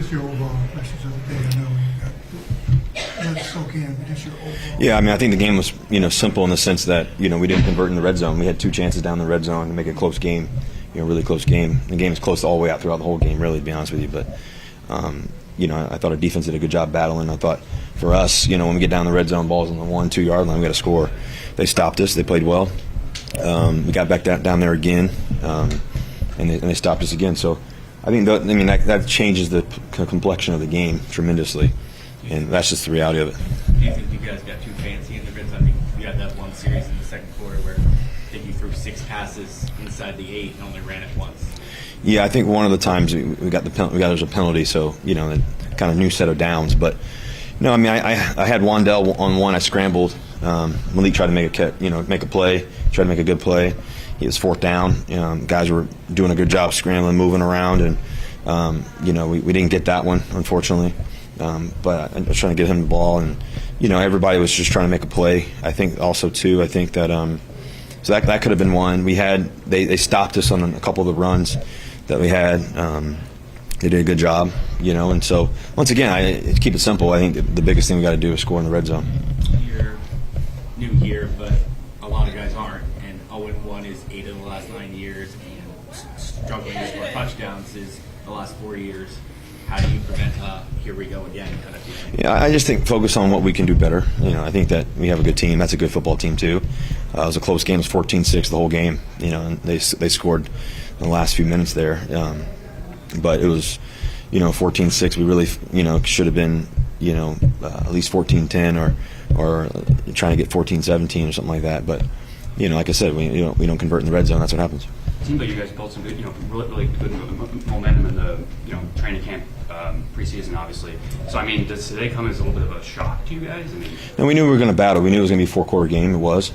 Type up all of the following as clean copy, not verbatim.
Just your overall impressions of the day. I know you got soak in, but just your overall. Yeah, I mean, I think the game was simple in the sense that we didn't convert in the red zone. We had 2 chances down the red zone to make it a close game, really close game. The game was close all the way out throughout the whole game, really, to be honest with you. But I thought our defense did a good job battling. I thought for us, when we get down the red zone, balls on the 1-2 yard line, we got to score. They stopped us. They played well. We got back down there again, and they stopped us again. So I think that changes the complexion of the game tremendously, and that's just the reality of it. Do you think you guys got too fancy in the red zone? I think you had that one series in the second quarter where I think you threw 6 passes inside the 8 and only ran it once. Yeah, I think one of the times we got there's a penalty, so a kind of new set of downs. But no, I mean I had Wandell on one. I scrambled. Malik tried to make a play, tried to make a good play. He was 4th down. Guys were doing a good job scrambling, moving around, and we didn't get that one, unfortunately. But I was trying to get him the ball, and everybody was just trying to make a play. I think also too. I think that so that could have been one. They stopped us on a couple of the runs that we had. They did a good job, and so once again, to keep it simple, I think the biggest thing we got to do is score in the red zone. You're new here, but a lot of guys aren't, and 0-1 is 8 of the last 9 years, and struggling to score touchdowns is the last 4 years. How do you prevent here we go again kind of thing? Yeah, I just think focus on what we can do better. I think that we have a good team. That's a good football team too. It was a close game. It was 14-6 the whole game. And they scored in the last few minutes there. But it was 14-6. We really should have been at least 14-10 or trying to get 14-17 or something like that. But like I said, we don't convert in the red zone. That's what happens. It seems like you guys built some good, really good momentum in the training camp preseason, obviously. So I mean, does today come as a little bit of a shock to you guys? No, we knew we were going to battle. We knew it was going to be a 4-quarter game. It was.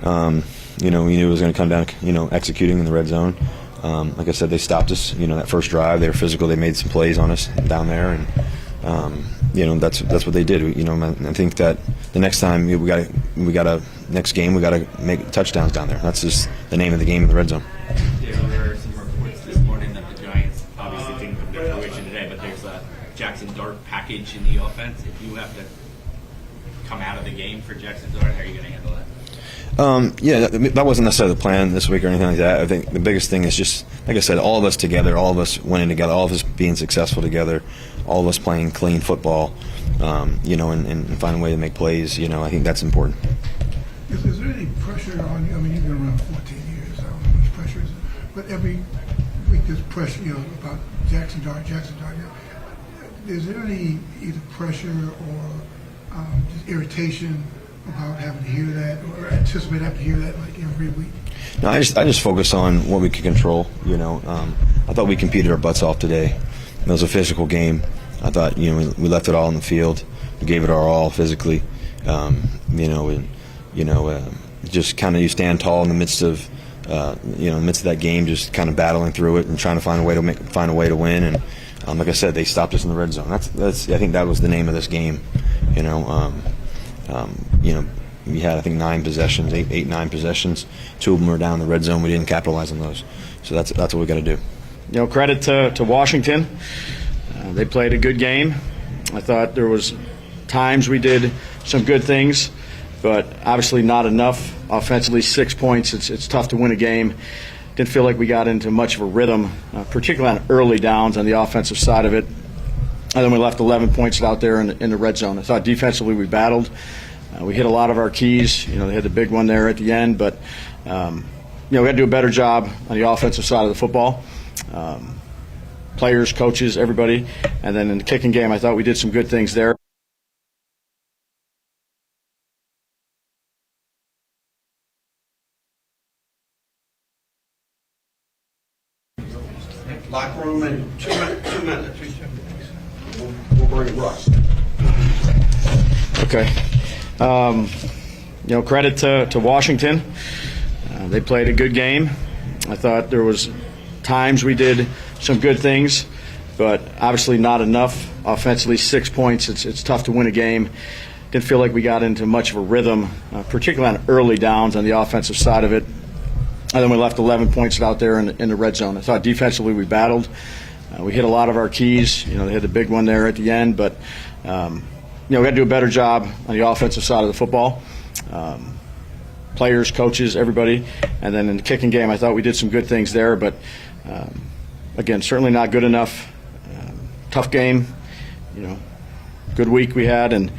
We knew it was going to come down, executing in the red zone. Like I said, they stopped us. That first drive, they were physical. They made some plays on us down there, and that's what they did. I think that the next time next game we got to make touchdowns down there. That's just the name of the game in the red zone. There are some reports this morning that the Giants obviously didn't come to fruition today, but there's a Jaxson Dart package in the offense. If you have to come out of the game for Jaxson Dart, how are you going to handle that? Yeah, that wasn't necessarily the plan this week or anything like that. I think the biggest thing is just, like I said, all of us together, all of us winning together, all of us being successful together, all of us playing clean football, and finding a way to make plays. I think that's important. Is there any pressure on you? I mean, you've been around 14 years. I don't know how much pressure is, but every week there's pressure, about Jaxson Dart. Is there any either pressure or just irritation about having to hear that or anticipate having to hear that like every week? No, I just focus on what we can control. I thought we competed our butts off today. It was a physical game. I thought we left it all on the field. We gave it our all physically. Just kind of you stand tall in the midst of that game, just kind of battling through it and trying to find a way to win. And like I said, they stopped us in the red zone. That's I think that was the name of this game. We had, I think, 9 possessions, 9 possessions. 2 of them were down in the red zone. We didn't capitalize on those. So that's what we got to do. Credit to Washington. They played a good game. I thought there was times we did some good things, but obviously not enough. Offensively, 6 points. It's tough to win a game. Didn't feel like we got into much of a rhythm, particularly on early downs on the offensive side of it. And then we left 11 points out there in the red zone. I thought defensively we battled. We hit a lot of our keys. They had the big one there at the end, but we had to do a better job on the offensive side of the football. Players, coaches, everybody. And then in the kicking game, I thought we did some good things there. Locker room in 2 minutes. We'll bring Russ. Okay. Credit to Washington. They played a good game. I thought there was times we did some good things, but obviously not enough. Offensively, 6 points. It's tough to win a game. Didn't feel like we got into much of a rhythm, particularly on early downs on the offensive side of it. And then we left 11 points out there in the red zone. I thought defensively we battled. We hit a lot of our keys. They had the big one there at the end, but we got to do a better job on the offensive side of the football. Players, coaches, everybody. And then in the kicking game, I thought we did some good things there, but again, certainly not good enough. Tough game, good week we had, and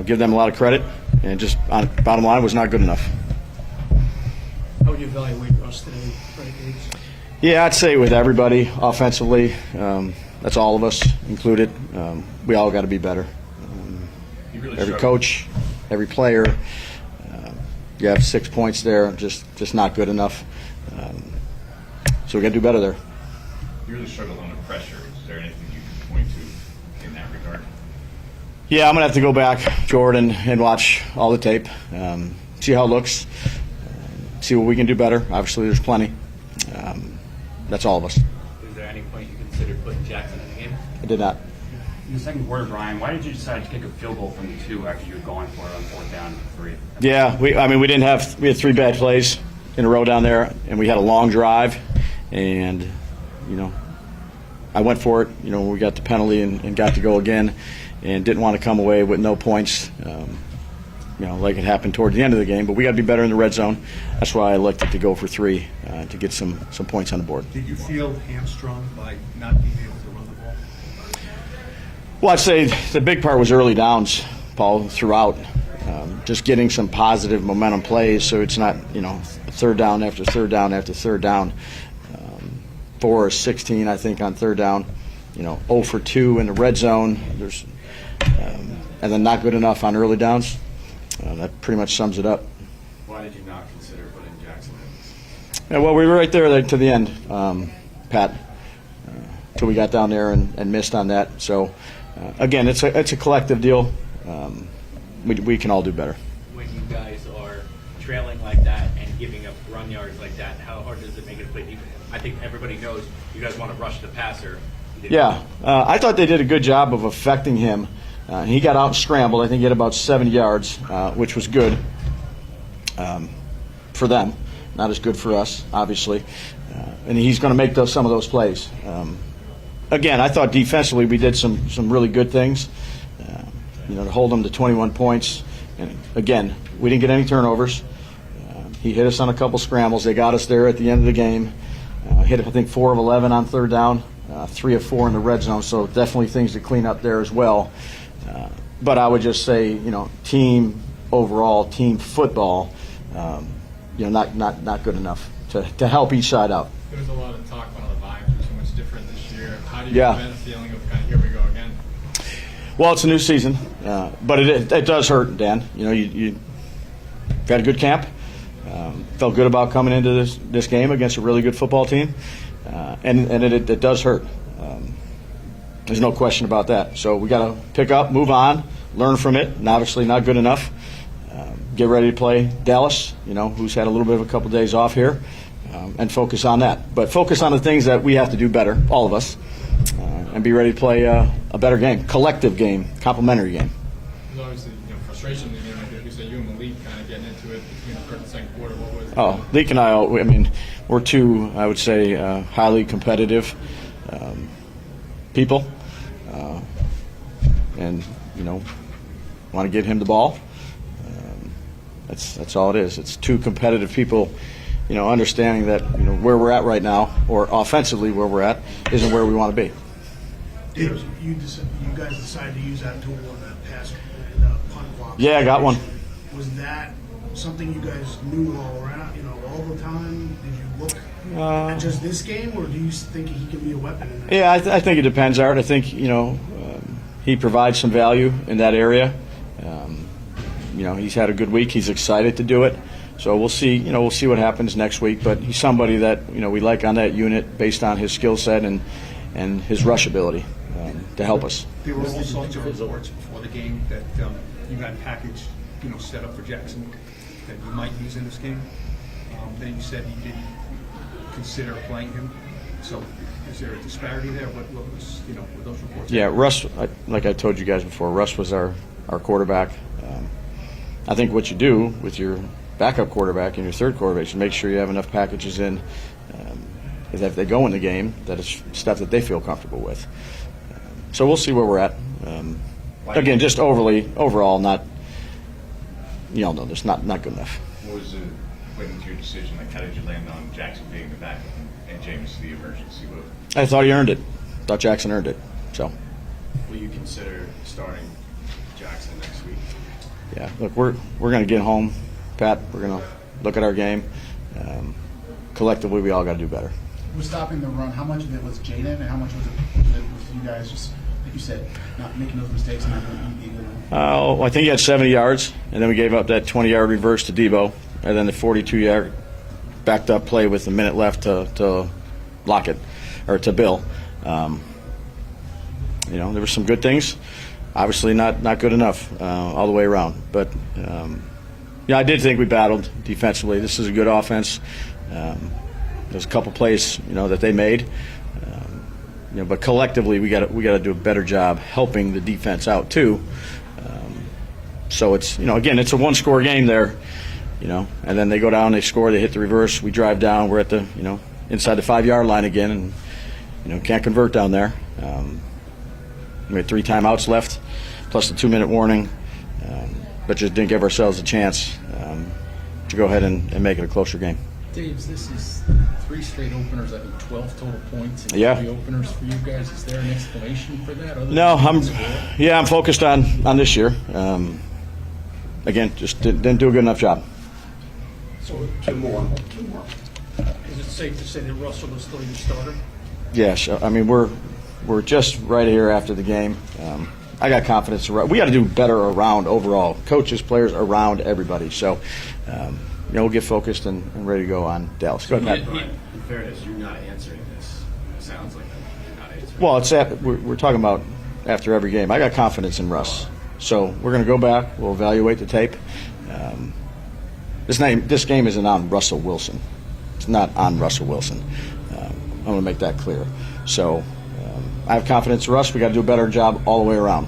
give them a lot of credit. And just bottom line was not good enough. How would you evaluate Russ today, Renegades? Yeah, I'd say with everybody offensively, that's all of us included. We all got to be better. Every coach, every player. You have 6 points there, just not good enough. So we got to do better there. You really struggled under pressure. Is there anything you can point to in that regard? Yeah, I'm going to have to go back, Jordan, and watch all the tape, see how it looks, see what we can do better. Obviously, there's plenty. That's all of us. Is there any point you considered putting Jaxson in the game? I did not. In the second quarter, Brian, why did you decide to kick a field goal from the 2 after you were going for it on 4th down and 3? Yeah, we had 3 bad plays in a row down there, and we had a long drive, and I went for it. When we got the penalty and got to go again, and didn't want to come away with no points. Like it happened toward the end of the game, but we got to be better in the red zone. That's why I elected to go for 3 to get some points on the board. Did you feel hamstrung by not being able to run the ball? Well, I'd say the big part was early downs, Paul, throughout. Just getting some positive momentum plays, so it's not, third down after third down after third down. 4 or 16, I think, on third down. 0 for 2 in the red zone. And then not good enough on early downs. That pretty much sums it up. Why did you not consider putting Jaxson in? Yeah, well, we were right there to the end, Pat, till we got down there and missed on that. So, again, it's a collective deal. We can all do better. When you guys are trailing like that and giving up run yards like that, how hard does it make it play defense? I think everybody knows you guys want to rush the passer. Yeah, I thought they did a good job of affecting him. He got out and scrambled. I think he had about 70 yards, which was good for them. Not as good for us, obviously. And he's going to make some of those plays. Again, I thought defensively we did some really good things. To hold them to 21 points. And again, we didn't get any turnovers. He hit us on a couple scrambles. They got us there at the end of the game. Hit, I think, 4 of 11 on third down, 3 of 4 in the red zone. So definitely things to clean up there as well. But I would just say, team overall, team football, not good enough to help each side out. There was a lot of talk about the vibes were so much different this year. How do you Yeah. prevent a feeling of kind of here we go again? Well, it's a new season, but it does hurt, Dan. You got a good camp. Felt good about coming into this game against a really good football team, and it does hurt. There's no question about that. So we got to pick up, move on, learn from it, and obviously not good enough. Get ready to play Dallas, who's had a little bit of a couple days off here, and focus on that. But focus on the things that we have to do better, all of us, and be ready to play a better game, collective game, complementary game. There's obviously frustration in the game. Like you said, you and Malik kind of getting into it between the first and second quarter. What was it? Oh, Leak and I we're two, I would say, highly competitive people, and want to get him the ball. That's all it is. It's two competitive people, understanding that where we're at right now, or offensively where we're at, isn't where we want to be. Did you guys decide to use that tool on that pass, the punt block? Yeah, I got one. Was that something you guys knew all the time? Did you look at just this game, or do you think he can be a weapon in that? Yeah, I think it depends, Art. I think he provides some value in that area. He's had a good week. He's excited to do it. So we'll see. We'll see what happens next week. But he's somebody that we like on that unit based on his skill set and his rush ability to help us. There were all sorts of reports before the game that you had package, set up for Jaxson that you might use in this game. Then you said you didn't consider playing him. So is there a disparity there? What was, were those reports? Yeah, Russ, like I told you guys before, Russ was our quarterback. I think what you do with your backup quarterback and your third quarterback is make sure you have enough packages in if they go in the game, that it's stuff that they feel comfortable with. So we'll see where we're at. Again, just overall, not, no, just not good enough. What was went into your decision? Like, how did you land on Jaxson being the backup and James the emergency move? I thought he earned it. Thought Jaxson earned it. So. Will you consider starting Jaxson next week? Yeah, look, we're going to get home, Pat. We're going to look at our game. Collectively, we all got to do better. We're stopping the run. How much of it was Jaden, and how much was it with you guys just, like you said, not making those mistakes and not being able to? I think he had 70 yards, and then we gave up that 20-yard reverse to Daboll, and then the 42-yard backed up play with a minute left to Lockett, or to Bill. There were some good things. Obviously not good enough all the way around. But, I did think we battled defensively. This is a good offense. There's a couple plays, that they made. But collectively, we got to do a better job helping the defense out too. So it's, again, it's a one-score game there, and then they go down, they score, they hit the reverse, we drive down, we're at the, inside the 5-yard line again, and can't convert down there. We had 3 timeouts left, plus the 2-minute warning, but just didn't give ourselves a chance to go ahead and make it a closer game. Daves, this is 3 straight openers, I think 12 total points in Yeah. 3 openers for you guys. Is there an explanation for that? Other No, than I'm focused on this year. Again, just didn't do a good enough job. So, 2 more. Is it safe to say that Russell is still your starter? Yes, I mean we're just right here after the game. I got confidence. We got to do better around overall, coaches, players, around everybody. So, we'll get focused and ready to go on Dallas. Go ahead, Pat. In fairness, you're not answering this. It sounds like you're not answering. Well, we're talking about after every game. I got confidence in Russ. So we're going to go back. We'll evaluate the tape. This game isn't on Russell Wilson. It's not on Russell Wilson. I want to make that clear. So I have confidence in Russ. We got to do a better job all the way around.